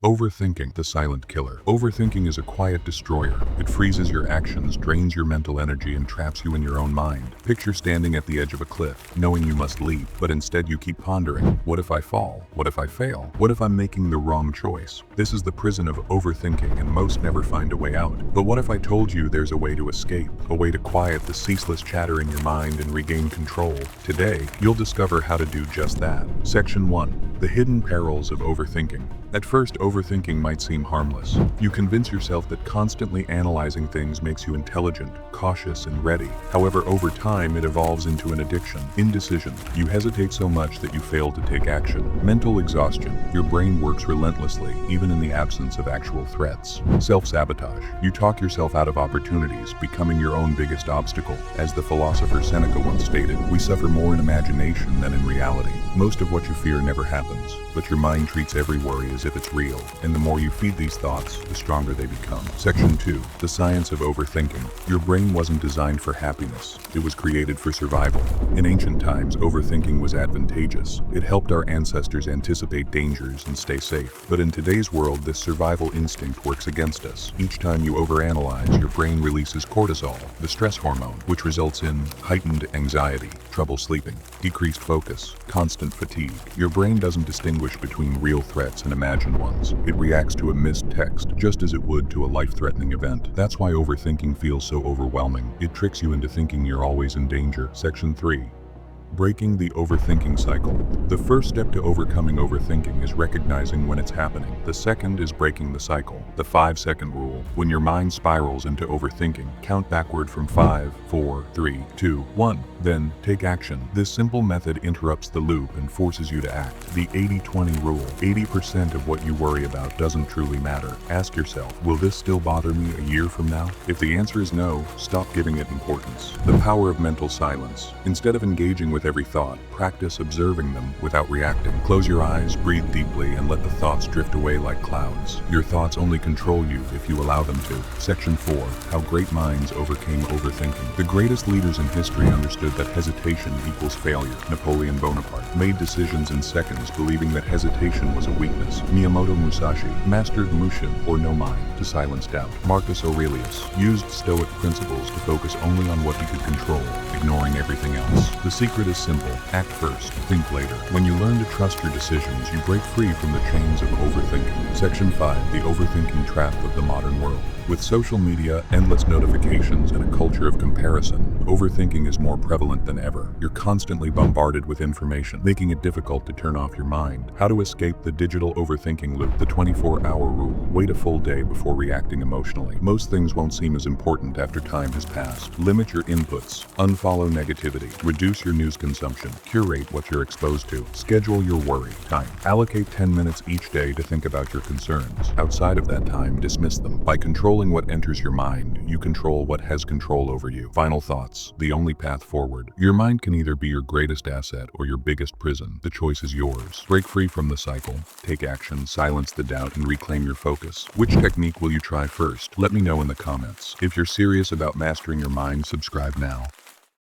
Overthinking, the silent killer. Overthinking is a quiet destroyer. It freezes your actions, drains your mental energy, and traps you in your own mind. Picture standing at the edge of a cliff, knowing you must leap, but instead you keep pondering, what if I fall? What if I fail? What if I'm making the wrong choice? This is the prison of overthinking, and most never find a way out. But what if I told you there's a way to escape? A way to quiet the ceaseless chatter in your mind and regain control? Today, you'll discover how to do just that. Section 1. The hidden perils of overthinking. At first, overthinking might seem harmless. You convince yourself that constantly analyzing things makes you intelligent, cautious, and ready. However, over time, it evolves into an addiction. Indecision. You hesitate so much that you fail to take action. Mental exhaustion. Your brain works relentlessly, even in the absence of actual threats. Self-sabotage. You talk yourself out of opportunities, becoming your own biggest obstacle. As the philosopher Seneca once stated, we suffer more in imagination than in reality. Most of what you fear never happens, but your mind treats every worry as if it's real, and the more you feed these thoughts, the stronger they become. Section 2. The science of overthinking. Your brain wasn't designed for happiness. It was created for survival. In ancient times, overthinking was advantageous. It helped our ancestors anticipate dangers and stay safe. But in today's world, this survival instinct works against us. Each time you overanalyze, your brain releases cortisol, the stress hormone, which results in heightened anxiety, trouble sleeping, decreased focus, constant fatigue. Your brain doesn't distinguish between real threats and imagined ones. It reacts to a missed text just as it would to a life-threatening event. That's why overthinking feels so overwhelming. It tricks you into thinking you're always in danger. Section 3. Breaking the overthinking cycle. The first step to overcoming overthinking is recognizing when it's happening. The second is breaking the cycle. The 5-second rule. When your mind spirals into overthinking, count backward from 5, 4, 3, 2, 1. Then, take action. This simple method interrupts the loop and forces you to act. The 80-20 rule. 80% of what you worry about doesn't truly matter. Ask yourself, will this still bother me a year from now? If the answer is no, stop giving it importance. The power of mental silence. Instead of engaging with every thought, practice observing them without reacting. Close your eyes, breathe deeply, and let the thoughts drift away like clouds. Your thoughts only control you if you allow them to. Section 4. How great minds overcame overthinking. The greatest leaders in history understood that hesitation equals failure. Napoleon Bonaparte made decisions in seconds, believing that hesitation was a weakness. Miyamoto Musashi mastered mushin, or no mind, to silence doubt. Marcus Aurelius used Stoic principles to focus only on what he could control, ignoring everything else. The secret is simple. Act first, think later. When you learn to trust your decisions, you break free from the chains of overthinking. Section 5. The overthinking trap of the modern world. With social media, endless notifications, and a culture of comparison, overthinking is more prevalent than ever. You're constantly bombarded with information, making it difficult to turn off your mind. How to escape the digital overthinking loop. The 24-hour rule. Wait a full day before reacting emotionally. Most things won't seem as important after time has passed. Limit your inputs. Unfollow negativity. Reduce your news consumption. Curate what you're exposed to. Schedule your worry time. Allocate 10 minutes each day to think about your concerns. Outside of that time, dismiss them. By controlling what enters your mind, you control what has control over you. Final thoughts. The only path forward. Your mind can either be your greatest asset or your biggest prison. The choice is yours. Break free from the cycle. Take action, silence the doubt, and reclaim your focus. Which technique will you try first? Let me know in the comments. If you're serious about mastering your mind, subscribe now.